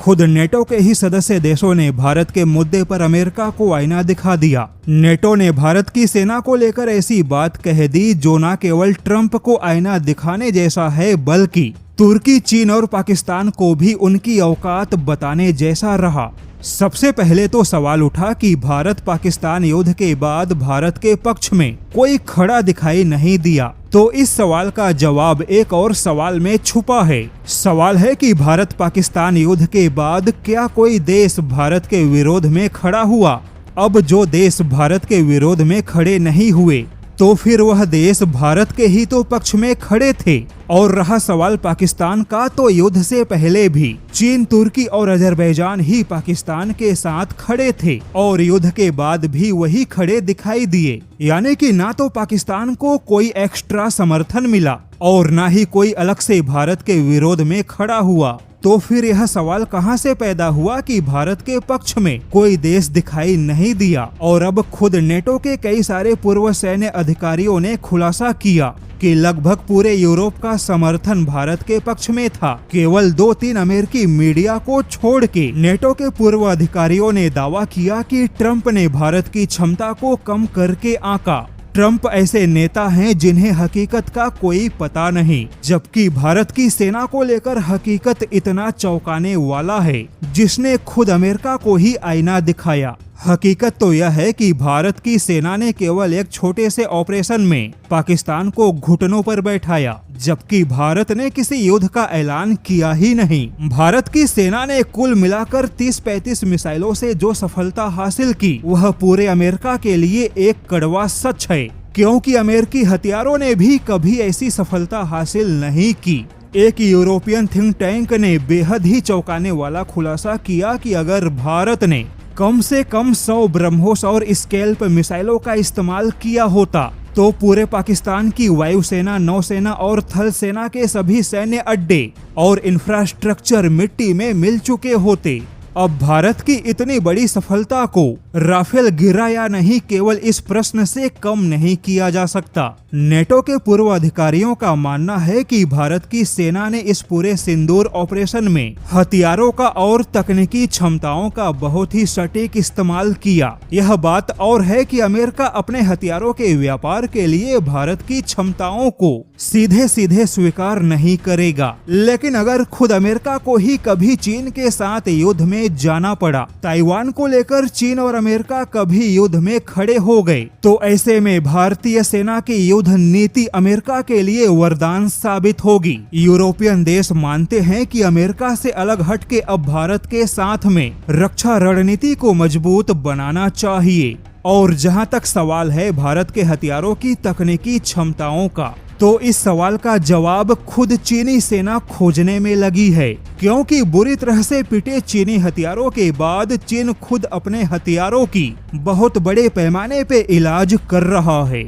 खुद नेटो के ही सदस्य देशों ने भारत के मुद्दे पर अमेरिका को आईना दिखा दिया। नेटो ने भारत की सेना को लेकर ऐसी बात कह दी जो न केवल ट्रंप को आईना दिखाने जैसा है, बल्कि तुर्की, चीन और पाकिस्तान को भी उनकी औकात बताने जैसा रहा। सबसे पहले तो सवाल उठा कि भारत पाकिस्तान युद्ध के बाद भारत के पक्ष में कोई खड़ा दिखाई नहीं दिया। तो इस सवाल का जवाब एक और सवाल में छुपा है। सवाल है कि भारत पाकिस्तान युद्ध के बाद क्या कोई देश भारत के विरोध में खड़ा हुआ? अब जो देश भारत के विरोध में खड़े नहीं हुए, तो फिर वह देश भारत के ही तो पक्ष में खड़े थे। और रहा सवाल पाकिस्तान का, तो युद्ध से पहले भी चीन, तुर्की और अजरबैजान ही पाकिस्तान के साथ खड़े थे और युद्ध के बाद भी वही खड़े दिखाई दिए। यानी कि ना तो पाकिस्तान को कोई एक्स्ट्रा समर्थन मिला और ना ही कोई अलग से भारत के विरोध में खड़ा हुआ। तो फिर यह सवाल कहां से पैदा हुआ कि भारत के पक्ष में कोई देश दिखाई नहीं दिया? और अब खुद नेटो के कई सारे पूर्व सैन्य अधिकारियों ने खुलासा किया कि लगभग पूरे यूरोप का समर्थन भारत के पक्ष में था। केवल 2-3 अमेरिकी मीडिया को छोड़ के नेटो के पूर्व अधिकारियों ने दावा किया कि ट्रंप ने भारत की क्षमता को कम करके आंका। ट्रंप ऐसे नेता हैं जिन्हें हकीकत का कोई पता नहीं, जबकि भारत की सेना को लेकर हकीकत इतना चौंकाने वाला है जिसने खुद अमेरिका को ही आईना दिखाया। हकीकत तो यह है कि भारत की सेना ने केवल एक छोटे से ऑपरेशन में पाकिस्तान को घुटनों पर बैठाया, जबकि भारत ने किसी युद्ध का ऐलान किया ही नहीं। भारत की सेना ने कुल मिलाकर 30-35 मिसाइलों से जो सफलता हासिल की, वह पूरे अमेरिका के लिए एक कड़वा सच है, क्योंकि अमेरिकी हथियारों ने भी कभी ऐसी सफलता हासिल नहीं की। एक यूरोपियन थिंक टैंक ने बेहद ही चौंकाने वाला खुलासा किया कि अगर भारत ने कम से कम 100 ब्रह्मोस और स्कैल्प मिसाइलों का इस्तेमाल किया होता, तो पूरे पाकिस्तान की वायुसेना, नौसेना और थल सेना के सभी सैन्य अड्डे और इंफ्रास्ट्रक्चर मिट्टी में मिल चुके होते। अब भारत की इतनी बड़ी सफलता को राफेल गिरा या नहीं, केवल इस प्रश्न से कम नहीं किया जा सकता। नेटो के पूर्व अधिकारियों का मानना है कि भारत की सेना ने इस पूरे सिंदूर ऑपरेशन में हथियारों का और तकनीकी क्षमताओं का बहुत ही सटीक इस्तेमाल किया। यह बात और है कि अमेरिका अपने हथियारों के व्यापार के लिए भारत की क्षमताओं को सीधे सीधे स्वीकार नहीं करेगा। लेकिन अगर खुद अमेरिका को ही कभी चीन के साथ युद्ध में जाना पड़ा, ताइवान को लेकर चीन और अमेरिका कभी युद्ध में खड़े हो गए, तो ऐसे में भारतीय सेना की युद्ध नीति अमेरिका के लिए वरदान साबित होगी। यूरोपियन देश मानते हैं कि अमेरिका से अलग हटके अब भारत के साथ में रक्षा रणनीति को मजबूत बनाना चाहिए। और जहां तक सवाल है भारत के हथियारों की तकनीकी क्षमताओं का, तो इस सवाल का जवाब खुद चीनी सेना खोजने में लगी है, क्योंकि बुरी तरह से पिटे चीनी हथियारों के बाद चीन खुद अपने हथियारों की बहुत बड़े पैमाने पे इलाज कर रहा है।